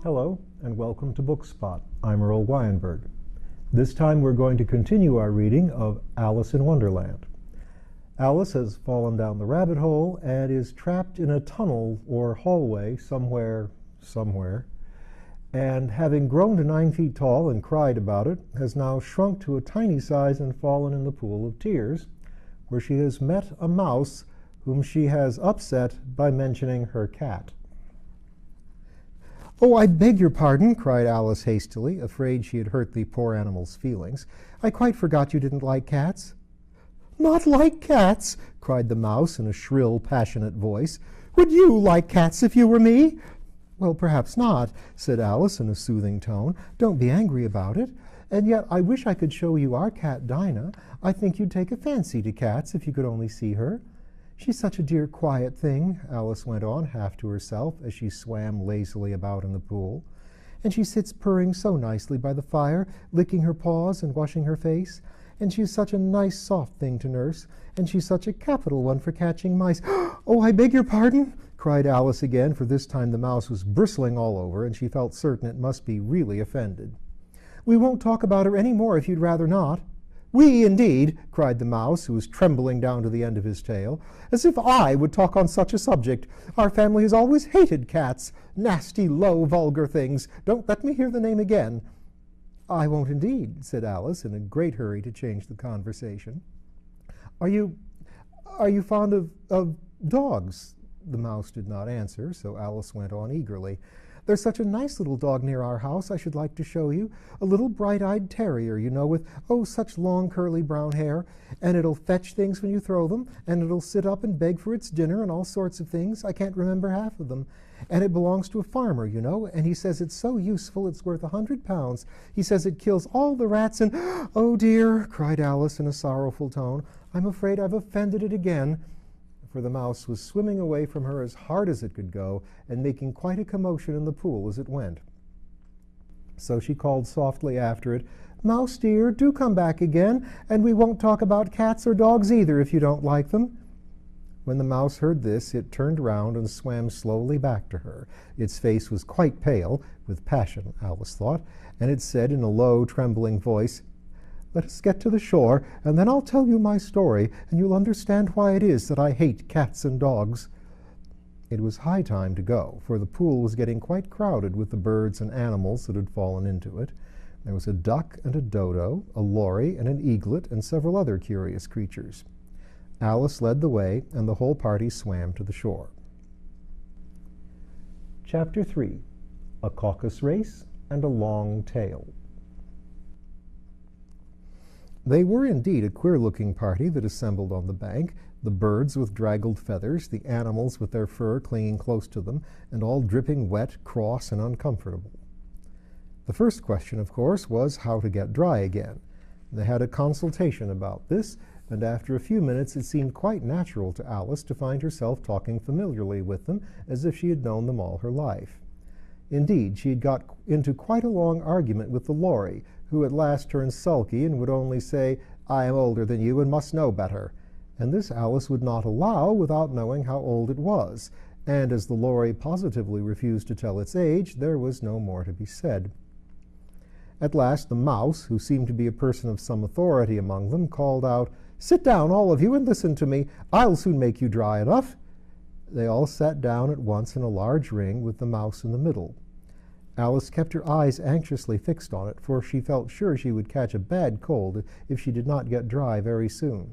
Hello, and welcome to BookSpot. I'm Earl Weinberg. This time we're going to continue our reading of Alice in Wonderland. Alice has fallen down the rabbit hole and is trapped in a tunnel or hallway somewhere, and having grown to 9 feet tall and cried about it, has now shrunk to a tiny size and fallen in the pool of tears, where she has met a mouse whom she has upset by mentioning her cat. "Oh, I beg your pardon," cried Alice hastily, afraid she had hurt the poor animal's feelings. "I quite forgot you didn't like cats." "Not like cats!" cried the mouse in a shrill, passionate voice. "Would you like cats if you were me?" "Well, perhaps not," said Alice in a soothing tone. "Don't be angry about it. And yet I wish I could show you our cat Dinah. I think you'd take a fancy to cats if you could only see her. She's such a dear, quiet thing," Alice went on, half to herself, as she swam lazily about in the pool. "And she sits purring so nicely by the fire, licking her paws and washing her face. And she's such a nice, soft thing to nurse. And she's such a capital one for catching mice." "Oh, I beg your pardon," cried Alice again, for this time the mouse was bristling all over, and she felt certain it must be really offended. "We won't talk about her any more if you'd rather not." "We, indeed!" cried the mouse, who was trembling down to the end of his tail. "As if I would talk on such a subject! Our family has always hated cats. Nasty, low, vulgar things. Don't let me hear the name again." "I won't indeed," said Alice, in a great hurry to change the conversation. Are you fond of dogs?" The mouse did not answer, so Alice went on eagerly. "There's such a nice little dog near our house I should like to show you. A little bright-eyed terrier, you know, with, such long curly brown hair. And it'll fetch things when you throw them, and it'll sit up and beg for its dinner and all sorts of things. I can't remember half of them. And it belongs to a farmer, you know, and he says it's so useful it's worth £100. He says it kills all the rats and—" "Oh, dear," cried Alice in a sorrowful tone, "I'm afraid I've offended it again." For the mouse was swimming away from her as hard as it could go and making quite a commotion in the pool as it went. So she called softly after it, "Mouse dear, do come back again, and we won't talk about cats or dogs either if you don't like them." When the mouse heard this, it turned round and swam slowly back to her. Its face was quite pale, with passion, Alice thought, and it said in a low, trembling voice, "Let us get to the shore, and then I'll tell you my story, and you'll understand why it is that I hate cats and dogs." It was high time to go, for the pool was getting quite crowded with the birds and animals that had fallen into it. There was a duck and a dodo, a lory and an eaglet, and several other curious creatures. Alice led the way, and the whole party swam to the shore. Chapter 3. A Caucus Race and a Long Tail. They were indeed a queer-looking party that assembled on the bank, the birds with draggled feathers, the animals with their fur clinging close to them, and all dripping wet, cross, and uncomfortable. The first question, of course, was how to get dry again. They had a consultation about this, and after a few minutes it seemed quite natural to Alice to find herself talking familiarly with them, as if she had known them all her life. Indeed, she had got into quite a long argument with the lory, who at last turned sulky and would only say, "I am older than you and must know better." And this Alice would not allow without knowing how old it was, and as the lory positively refused to tell its age, there was no more to be said. At last the mouse, who seemed to be a person of some authority among them, called out, "Sit down, all of you, and listen to me. I'll soon make you dry enough." They all sat down at once in a large ring, with the mouse in the middle. Alice kept her eyes anxiously fixed on it, for she felt sure she would catch a bad cold if she did not get dry very soon.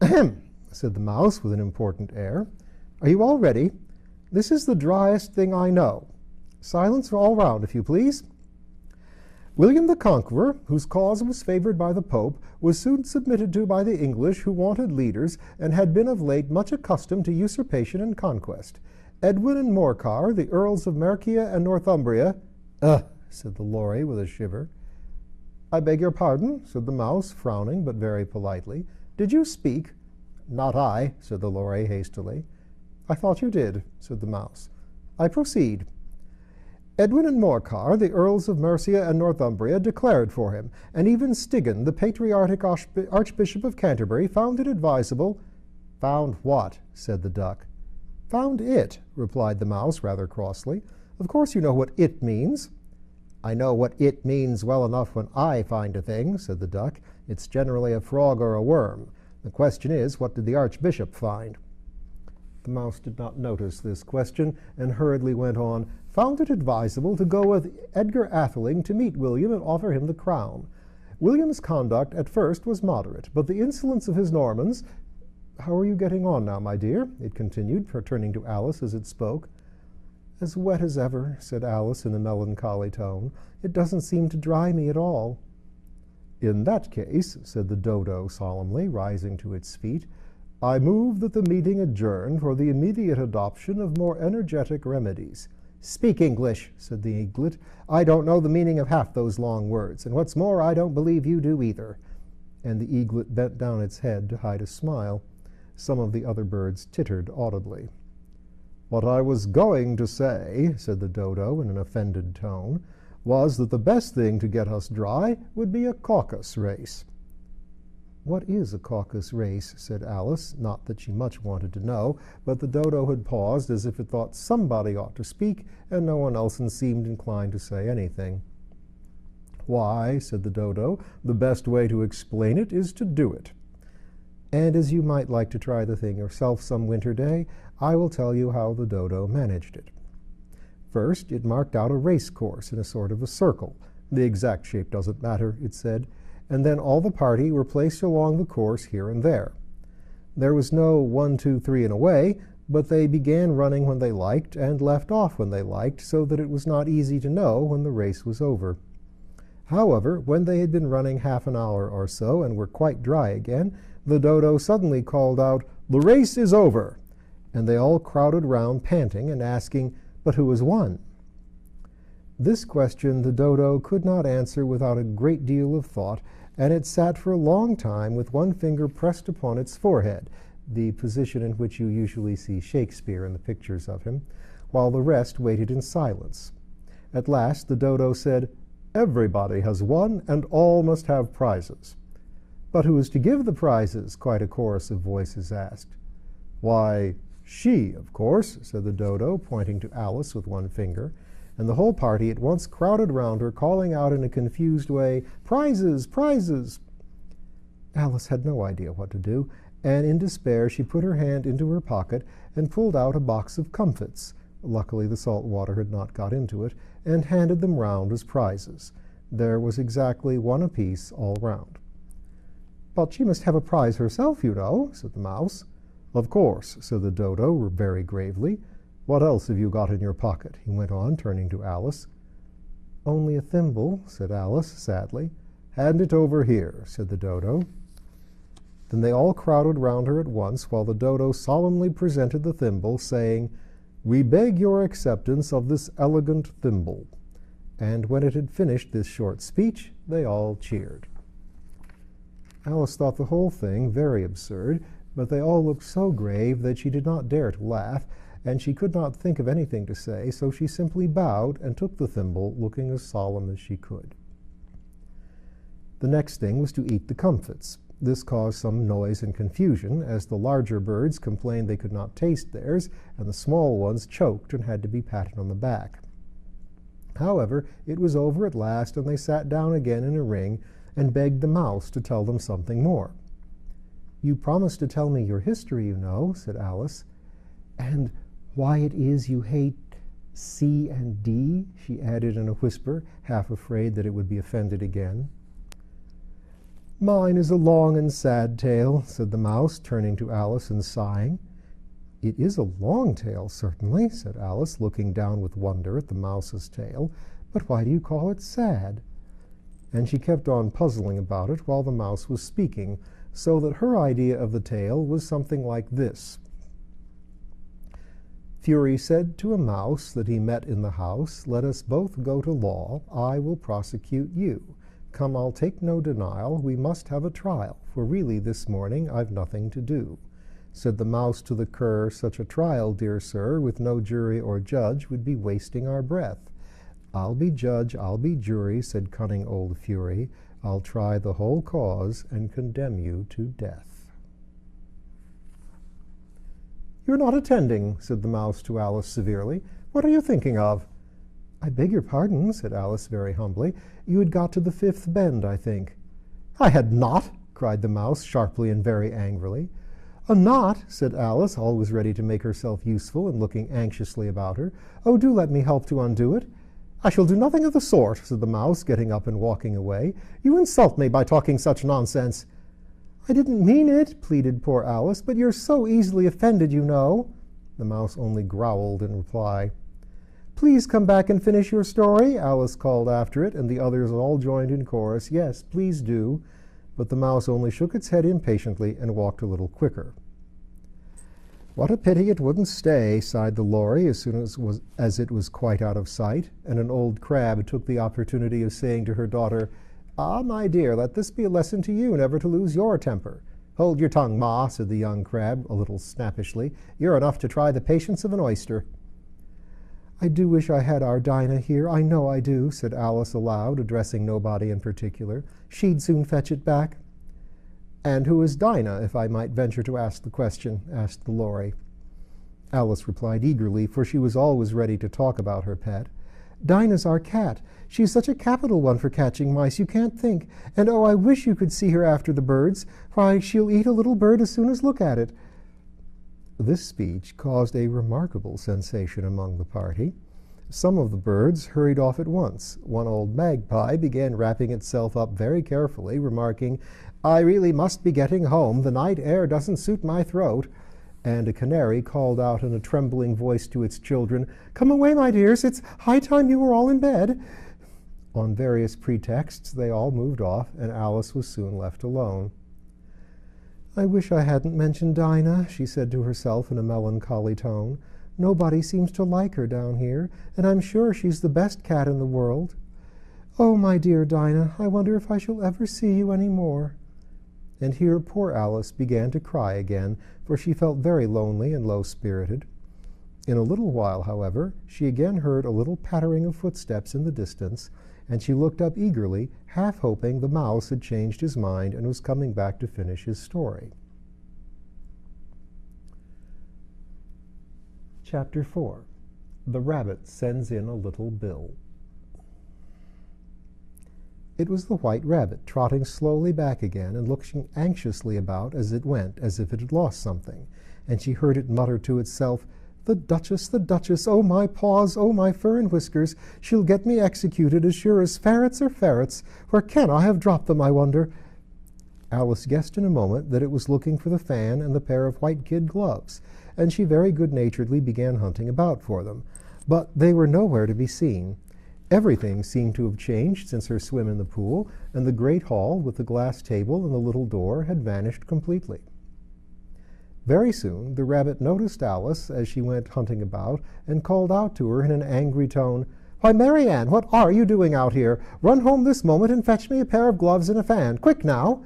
"Ahem," said the mouse with an important air. "Are you all ready? This is the driest thing I know. Silence all round, if you please. William the Conqueror, whose cause was favored by the Pope, was soon submitted to by the English, who wanted leaders, and had been of late much accustomed to usurpation and conquest. Edwin and Morcar, the Earls of Mercia and Northumbria—" "Ugh!" said the lory with a shiver. "I beg your pardon," said the mouse, frowning, but very politely. "Did you speak?" "Not I," said the lory hastily. "I thought you did," said the mouse. "I proceed. Edwin and Morcar, the Earls of Mercia and Northumbria, declared for him, and even Stigand, the patriotic Archbishop of Canterbury, found it advisable—" "Found what?" said the duck. "Found it," replied the mouse rather crossly. Of course you know what it means. I know what it means well enough when I find a thing, said the duck. It's generally a frog or a worm. The question is, what did the Archbishop find? The mouse did not notice this question and hurriedly went on, found it advisable to go with Edgar Atheling to meet William and offer him the crown. William's conduct at first was moderate, but the insolence of his Normans— How are you getting on now, my dear? It continued, turning to Alice as it spoke. As wet as ever, said Alice in a melancholy tone. It doesn't seem to dry me at all. In that case, said the dodo solemnly, rising to its feet, I move that the meeting adjourn for the immediate adoption of more energetic remedies. Speak English, said the eaglet. I don't know the meaning of half those long words, and what's more, I don't believe you do either. And the eaglet bent down its head to hide a smile. Some of the other birds tittered audibly. What I was going to say, said the dodo in an offended tone, was that the best thing to get us dry would be a caucus race. What is a caucus race? Said Alice, not that she much wanted to know, but the dodo had paused as if it thought somebody ought to speak, and no one else seemed inclined to say anything. Why, said the dodo, the best way to explain it is to do it. And as you might like to try the thing yourself some winter day, I will tell you how the dodo managed it. First, it marked out a race course in a sort of a circle. The exact shape doesn't matter, it said, and then all the party were placed along the course here and there. There was no 1, 2, 3 and away, but they began running when they liked and left off when they liked, so that it was not easy to know when the race was over. However, when they had been running half an hour or so and were quite dry again, the dodo suddenly called out, "The race is over!" And they all crowded round panting and asking, "But who has won?" This question the dodo could not answer without a great deal of thought, and it sat for a long time with one finger pressed upon its forehead, the position in which you usually see Shakespeare in the pictures of him, while the rest waited in silence. At last the dodo said, "Everybody has won, and all must have prizes." "But who is to give the prizes?" quite a chorus of voices asked. "Why, she, of course," said the dodo, pointing to Alice with one finger, and the whole party at once crowded round her, calling out in a confused way, "Prizes! Prizes!" Alice had no idea what to do, and in despair she put her hand into her pocket and pulled out a box of comfits. Luckily the salt water had not got into it, and handed them round as prizes. There was exactly one apiece all round. "But she must have a prize herself, you know," said the mouse. "Of course," said the dodo very gravely. "What else have you got in your pocket?" he went on, turning to Alice. "Only a thimble," said Alice sadly. "Hand it over here," said the dodo. Then they all crowded round her at once, while the dodo solemnly presented the thimble, saying, "We beg your acceptance of this elegant thimble." And when it had finished this short speech, they all cheered. Alice thought the whole thing very absurd, but they all looked so grave that she did not dare to laugh, and she could not think of anything to say, so she simply bowed and took the thimble, looking as solemn as she could. The next thing was to eat the comfits. This caused some noise and confusion, as the larger birds complained they could not taste theirs, and the small ones choked and had to be patted on the back. However, it was over at last, and they sat down again in a ring and begged the mouse to tell them something more. "You promised to tell me your history, you know," said Alice. "And why it is you hate C and D," she added in a whisper, half afraid that it would be offended again. "Mine is a long and sad tale," said the mouse, turning to Alice and sighing. "It is a long tale, certainly," said Alice, looking down with wonder at the mouse's tail. "But why do you call it sad?" And she kept on puzzling about it while the mouse was speaking, so that her idea of the tale was something like this. Fury said to a mouse that he met in the house, "Let us both go to law, I will prosecute you. Come, I'll take no denial, we must have a trial, for really this morning I've nothing to do." Said the mouse to the cur, "Such a trial, dear sir, with no jury or judge, would be wasting our breath." "I'll be judge, I'll be jury," said cunning old Fury. "I'll try the whole cause and condemn you to death." "You're not attending," said the mouse to Alice severely. "What are you thinking of?" "I beg your pardon," said Alice very humbly. "You had got to the fifth bend, I think." "I had not!" cried the mouse, sharply and very angrily. "A knot!" said Alice, always ready to make herself useful and looking anxiously about her. "Oh, do let me help to undo it." "I shall do nothing of the sort," said the mouse, getting up and walking away. "You insult me by talking such nonsense." "I didn't mean it," pleaded poor Alice, "but you're so easily offended, you know." The mouse only growled in reply. "Please come back and finish your story," Alice called after it, and the others all joined in chorus, "Yes, please do." But the mouse only shook its head impatiently and walked a little quicker. "What a pity it wouldn't stay," sighed the lory as soon as it was quite out of sight, and an old crab took the opportunity of saying to her daughter, "Ah, my dear, let this be a lesson to you never to lose your temper." "Hold your tongue, Ma," said the young crab a little snappishly. "You're enough to try the patience of an oyster." "I do wish I had our Dinah here, I know I do," said Alice aloud, addressing nobody in particular. "She'd soon fetch it back." "And who is Dinah, if I might venture to ask the question?" asked the lory. Alice replied eagerly, for she was always ready to talk about her pet. "Dinah's our cat. She's such a capital one for catching mice, you can't think. And oh, I wish you could see her after the birds. Why, she'll eat a little bird as soon as look at it." This speech caused a remarkable sensation among the party. Some of the birds hurried off at once. One old magpie began wrapping itself up very carefully, remarking, "I really must be getting home. The night air doesn't suit my throat." And a canary called out in a trembling voice to its children, "Come away, my dears. It's high time you were all in bed." On various pretexts, they all moved off, and Alice was soon left alone. "I wish I hadn't mentioned Dinah," she said to herself in a melancholy tone. "Nobody seems to like her down here, and I'm sure she's the best cat in the world. Oh, my dear Dinah, I wonder if I shall ever see you any more." And here poor Alice began to cry again, for she felt very lonely and low-spirited. In a little while, however, she again heard a little pattering of footsteps in the distance, and she looked up eagerly, half hoping the mouse had changed his mind and was coming back to finish his story. Chapter 4. The Rabbit Sends in a Little Bill. It was the White Rabbit, trotting slowly back again and looking anxiously about as it went, as if it had lost something, and she heard it mutter to itself, the Duchess, oh my paws, oh my fur and whiskers, she'll get me executed as sure as ferrets are ferrets. Where can I have dropped them, I wonder?" Alice guessed in a moment that it was looking for the fan and the pair of white kid gloves, and she very good-naturedly began hunting about for them. But they were nowhere to be seen. Everything seemed to have changed since her swim in the pool, and the great hall with the glass table and the little door had vanished completely. Very soon the rabbit noticed Alice as she went hunting about, and called out to her in an angry tone, "Why, Mary Ann, what are you doing out here? Run home this moment and fetch me a pair of gloves and a fan. Quick now!"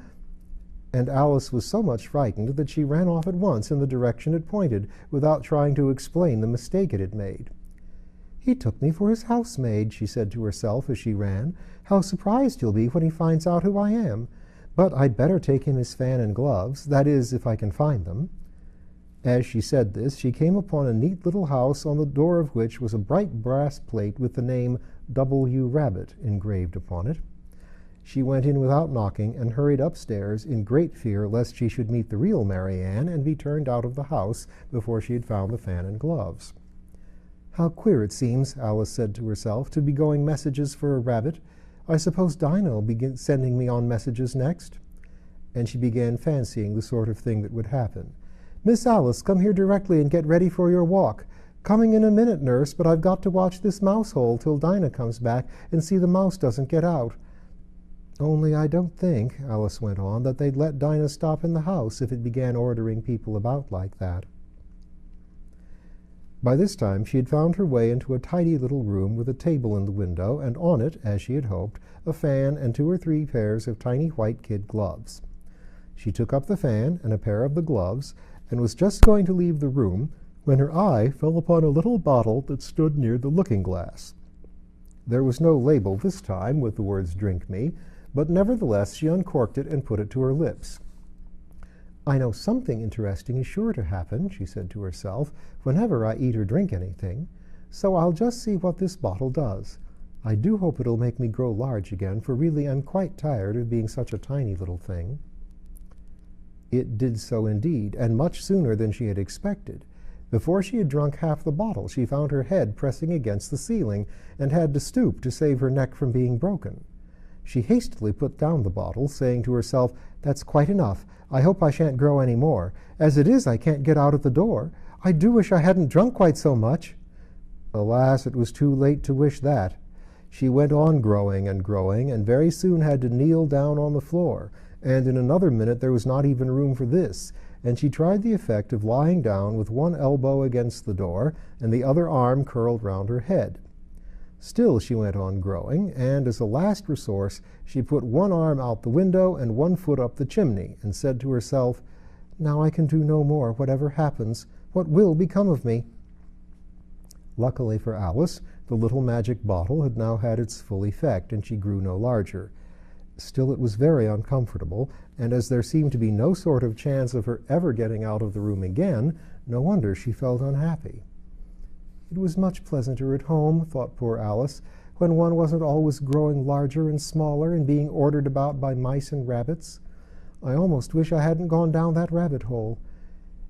And Alice was so much frightened that she ran off at once in the direction it pointed, without trying to explain the mistake it had made. "He took me for his housemaid," she said to herself as she ran. "How surprised he'll be when he finds out who I am. But I'd better take him his fan and gloves, that is, if I can find them." As she said this, she came upon a neat little house on the door of which was a bright brass plate with the name W. Rabbit engraved upon it. She went in without knocking and hurried upstairs in great fear lest she should meet the real Mary Ann and be turned out of the house before she had found the fan and gloves. "How queer it seems," Alice said to herself, "to be going messages for a rabbit. I suppose Dinah will begin sending me on messages next." And she began fancying the sort of thing that would happen. "Miss Alice, come here directly and get ready for your walk. Coming in a minute, nurse, but I've got to watch this mouse hole till Dinah comes back and see the mouse doesn't get out." "Only I don't think," Alice went on, "that they'd let Dinah stop in the house if it began ordering people about like that." By this time she had found her way into a tidy little room with a table in the window, and on it, as she had hoped, a fan and 2 or 3 pairs of tiny white kid gloves. She took up the fan and a pair of the gloves, and was just going to leave the room when her eye fell upon a little bottle that stood near the looking-glass. There was no label this time with the words "Drink me," but nevertheless she uncorked it and put it to her lips. "I know something interesting is sure to happen," she said to herself, "whenever I eat or drink anything. so I'll just see what this bottle does. I do hope it'll make me grow large again, for really I'm quite tired of being such a tiny little thing." It did so indeed, and much sooner than she had expected. Before she had drunk half the bottle, she found her head pressing against the ceiling and had to stoop to save her neck from being broken. She hastily put down the bottle, saying to herself, "That's quite enough. I hope I shan't grow any more. As it is, I can't get out at the door. I do wish I hadn't drunk quite so much." Alas, it was too late to wish that. She went on growing, and very soon had to kneel down on the floor, and in another minute there was not even room for this, and she tried the effect of lying down with one elbow against the door and the other arm curled round her head. Still she went on growing, and as a last resource she put one arm out the window and one foot up the chimney, and said to herself, "Now I can do no more, whatever happens. What will become of me?" Luckily for Alice, the little magic bottle had now had its full effect, and she grew no larger. Still it was very uncomfortable, and as there seemed to be no sort of chance of her ever getting out of the room again, no wonder she felt unhappy. It was much pleasanter at home, thought poor Alice, when one wasn't always growing larger and smaller and being ordered about by mice and rabbits. I almost wish I hadn't gone down that rabbit hole.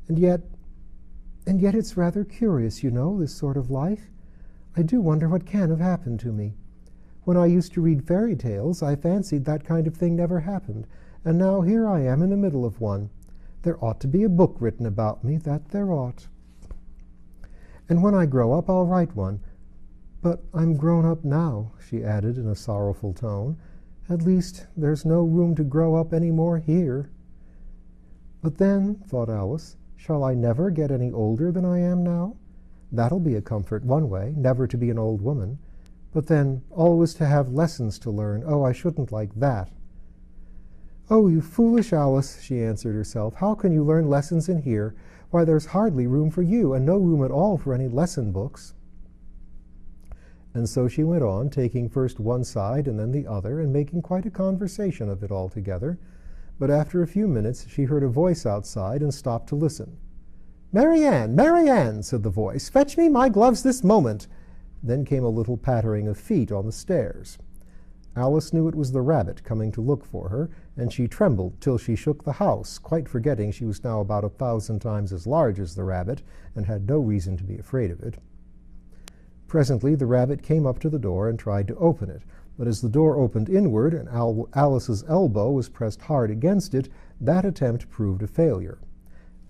And yet it's rather curious, you know, this sort of life. I do wonder what can have happened to me. When I used to read fairy tales, I fancied that kind of thing never happened, and now here I am in the middle of one. There ought to be a book written about me, that there ought. And when I grow up, I'll write one. But I'm grown up now," she added in a sorrowful tone. "At least there's no room to grow up any more here." "But then," thought Alice, "shall I never get any older than I am now? That'll be a comfort one way, never to be an old woman. But then, always to have lessons to learn. Oh, I shouldn't like that." "Oh, you foolish Alice," she answered herself. "How can you learn lessons in here? Why, there's hardly room for you, and no room at all for any lesson books." And so she went on, taking first one side and then the other, and making quite a conversation of it all together. But after a few minutes she heard a voice outside and stopped to listen. "Mary Ann, Mary Ann," said the voice, "fetch me my gloves this moment." Then came a little pattering of feet on the stairs. Alice knew it was the rabbit coming to look for her, and she trembled till she shook the house, quite forgetting she was now about 1,000 times as large as the rabbit, and had no reason to be afraid of it. Presently the rabbit came up to the door and tried to open it, but as the door opened inward and Alice's elbow was pressed hard against it, that attempt proved a failure.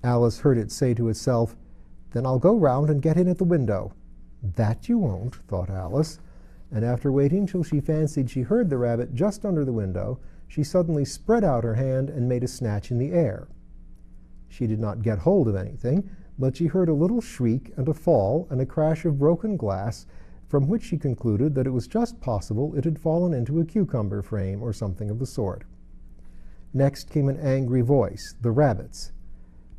Alice heard it say to itself, "Then I'll go round and get in at the window." "That you won't," thought Alice, and after waiting till she fancied she heard the rabbit just under the window, she suddenly spread out her hand and made a snatch in the air. She did not get hold of anything, but she heard a little shriek and a fall and a crash of broken glass, from which she concluded that it was just possible it had fallen into a cucumber frame or something of the sort. Next came an angry voice, the rabbit's.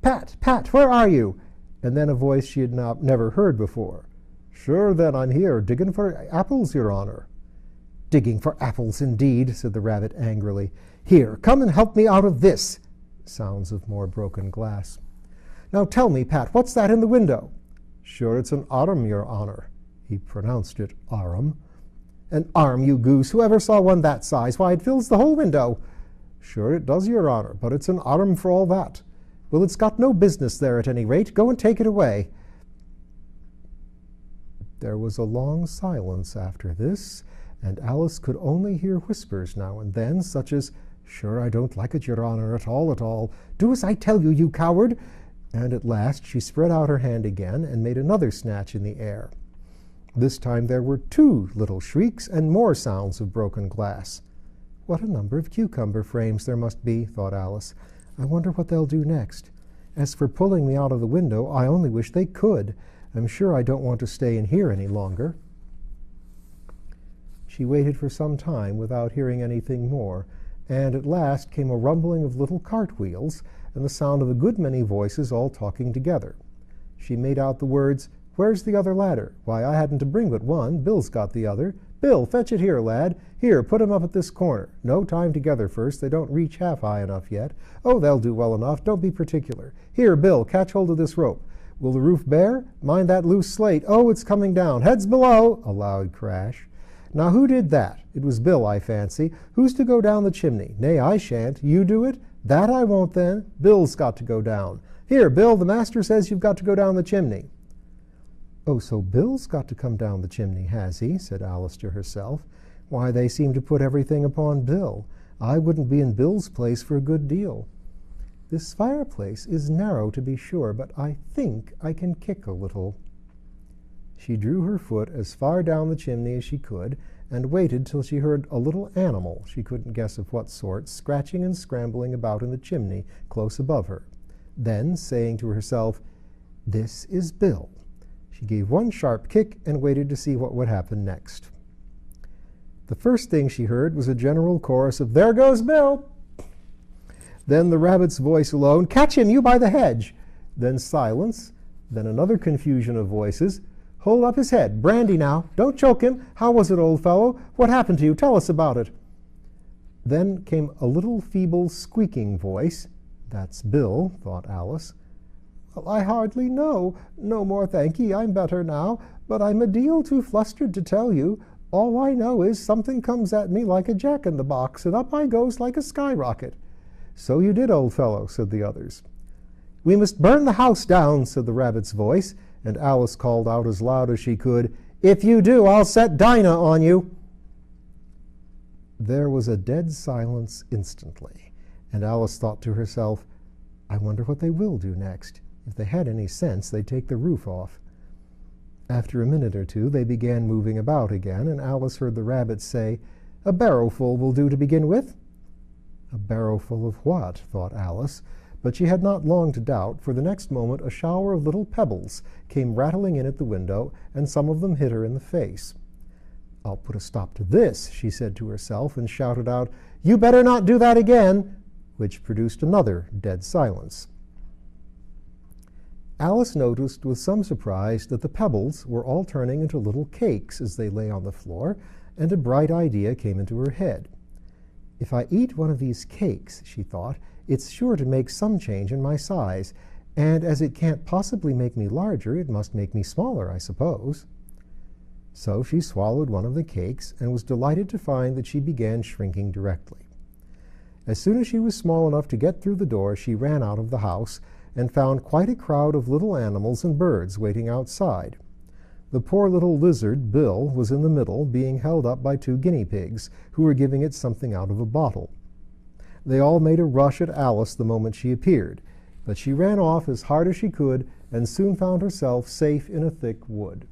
"Pat, Pat, where are you?" And then a voice she had never heard before. "Sure, then, I'm here, digging for apples, your honor." "Digging for apples, indeed," said the rabbit angrily. "Here, come and help me out of this." Sounds of more broken glass. "Now tell me, Pat, what's that in the window?" "Sure, it's an arm, your honor." He pronounced it arm. "An arm, you goose! Whoever saw one that size? Why, it fills the whole window." "Sure it does, your honor, but it's an arm for all that." "Well, it's got no business there at any rate. Go and take it away." There was a long silence after this, and Alice could only hear whispers now and then, such as, "Sure, I don't like it, your honor, at all, at all. Do as I tell you, you coward." And at last she spread out her hand again and made another snatch in the air. This time there were 2 little shrieks and more sounds of broken glass. "What a number of cucumber frames there must be," thought Alice. "I wonder what they'll do next. As for pulling me out of the window, I only wish they could. I'm sure I don't want to stay in here any longer." She waited for some time without hearing anything more, and at last came a rumbling of little cartwheels and the sound of a good many voices all talking together. She made out the words, "Where's the other ladder? Why, I hadn't to bring but one. Bill's got the other. Bill, fetch it here, lad. Here, put 'em up at this corner. No, tie 'em together first. They don't reach half high enough yet. Oh, they'll do well enough. Don't be particular. Here, Bill, catch hold of this rope. Will the roof bear? Mind that loose slate. Oh, it's coming down. Heads below! A loud crash. Now who did that? It was Bill, I fancy. Who's to go down the chimney? Nay, I shan't. You do it? That I won't then. Bill's got to go down. Here, Bill, the master says you've got to go down the chimney. Oh, so Bill's got to come down the chimney, has he? Said Alice to herself. Why, they seem to put everything upon Bill. I wouldn't be in Bill's place for a good deal. This fireplace is narrow, to be sure, but I think I can kick a little. She drew her foot as far down the chimney as she could, and waited till she heard a little animal, she couldn't guess of what sort, scratching and scrambling about in the chimney close above her. Then, saying to herself, "This is Bill," she gave one sharp kick and waited to see what would happen next. The first thing she heard was a general chorus of, "There goes Bill!" Then the rabbit's voice alone, "Catch him, you by the hedge!" Then silence, then another confusion of voices, "Hold up his head, brandy now, don't choke him, how was it, old fellow, what happened to you, tell us about it." Then came a little feeble squeaking voice. "That's Bill," thought Alice. "Well, I hardly know, no more thank'ee, I'm better now, but I'm a deal too flustered to tell you. All I know is something comes at me like a jack-in-the-box, and up I goes like a skyrocket." "So you did, old fellow," said the others. "We must burn the house down," said the rabbit's voice, and Alice called out as loud as she could, "If you do, I'll set Dinah on you." There was a dead silence instantly, and Alice thought to herself, "I wonder what they will do next. If they had any sense, they'd take the roof off." After a minute or two, they began moving about again, and Alice heard the rabbit say, "A barrowful will do to begin with." A barrowful of what? Thought Alice, but she had not long to doubt, for the next moment a shower of little pebbles came rattling in at the window, and some of them hit her in the face. "I'll put a stop to this," she said to herself, and shouted out, "You better not do that again," which produced another dead silence. Alice noticed with some surprise that the pebbles were all turning into little cakes as they lay on the floor, and a bright idea came into her head. "If I eat one of these cakes," she thought, "it's sure to make some change in my size, and as it can't possibly make me larger, it must make me smaller, I suppose." So she swallowed one of the cakes, and was delighted to find that she began shrinking directly. As soon as she was small enough to get through the door, she ran out of the house, and found quite a crowd of little animals and birds waiting outside. The poor little lizard, Bill, was in the middle, being held up by 2 guinea pigs, who were giving it something out of a bottle. They all made a rush at Alice the moment she appeared, but she ran off as hard as she could, and soon found herself safe in a thick wood.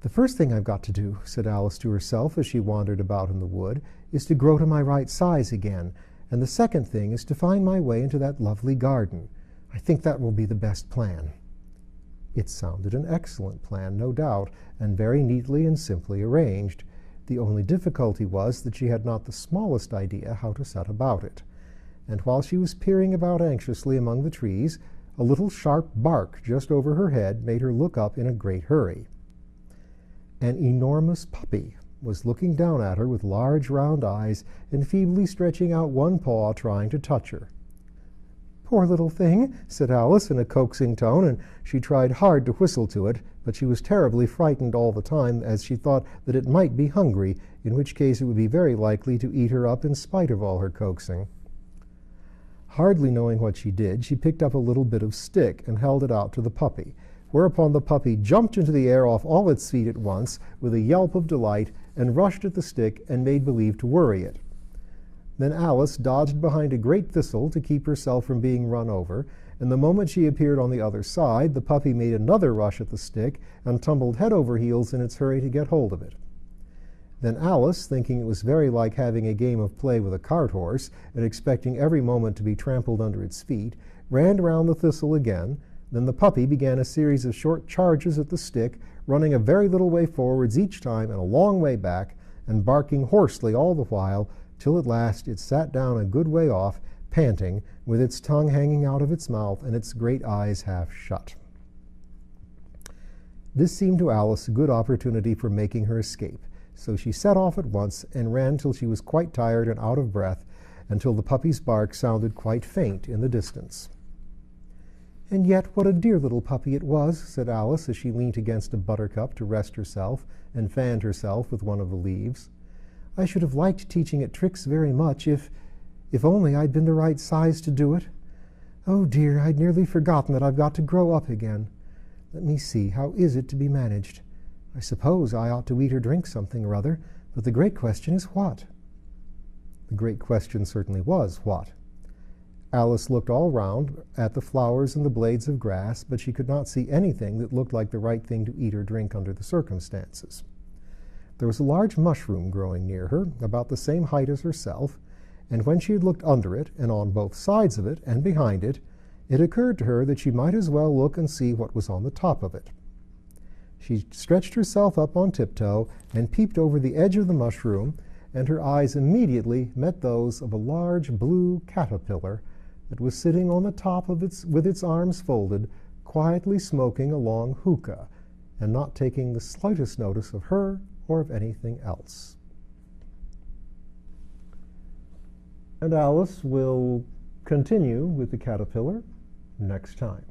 "The first thing I've got to do," said Alice to herself as she wandered about in the wood, "is to grow to my right size again, and the second thing is to find my way into that lovely garden. I think that will be the best plan." It sounded an excellent plan, no doubt, and very neatly and simply arranged. The only difficulty was that she had not the smallest idea how to set about it. And while she was peering about anxiously among the trees, a little sharp bark just over her head made her look up in a great hurry. An enormous puppy was looking down at her with large round eyes, and feebly stretching out one paw trying to touch her. "Poor little thing," said Alice in a coaxing tone, and she tried hard to whistle to it, but she was terribly frightened all the time, as she thought that it might be hungry, in which case it would be very likely to eat her up in spite of all her coaxing. Hardly knowing what she did, she picked up a little bit of stick and held it out to the puppy, whereupon the puppy jumped into the air off all its feet at once with a yelp of delight, and rushed at the stick and made believe to worry it. Then Alice dodged behind a great thistle to keep herself from being run over, and the moment she appeared on the other side, the puppy made another rush at the stick and tumbled head over heels in its hurry to get hold of it. Then Alice, thinking it was very like having a game of play with a cart horse, and expecting every moment to be trampled under its feet, ran round the thistle again. Then the puppy began a series of short charges at the stick, running a very little way forwards each time and a long way back, and barking hoarsely all the while, till at last it sat down a good way off, panting, with its tongue hanging out of its mouth and its great eyes half shut. This seemed to Alice a good opportunity for making her escape, so she set off at once and ran till she was quite tired and out of breath, until the puppy's bark sounded quite faint in the distance. "And yet what a dear little puppy it was," said Alice, as she leant against a buttercup to rest herself and fanned herself with one of the leaves. "I should have liked teaching it tricks very much if only I'd been the right size to do it. Oh dear, I'd nearly forgotten that I've got to grow up again. Let me see, how is it to be managed? I suppose I ought to eat or drink something or other, but the great question is what?" The great question certainly was what. Alice looked all round at the flowers and the blades of grass, but she could not see anything that looked like the right thing to eat or drink under the circumstances. There was a large mushroom growing near her, about the same height as herself, and when she had looked under it, and on both sides of it, and behind it, it occurred to her that she might as well look and see what was on the top of it. She stretched herself up on tiptoe and peeped over the edge of the mushroom, and her eyes immediately met those of a large blue caterpillar that was sitting on the top of with its arms folded, quietly smoking a long hookah, and not taking the slightest notice of her or of anything else. And Alice will continue with the caterpillar next time.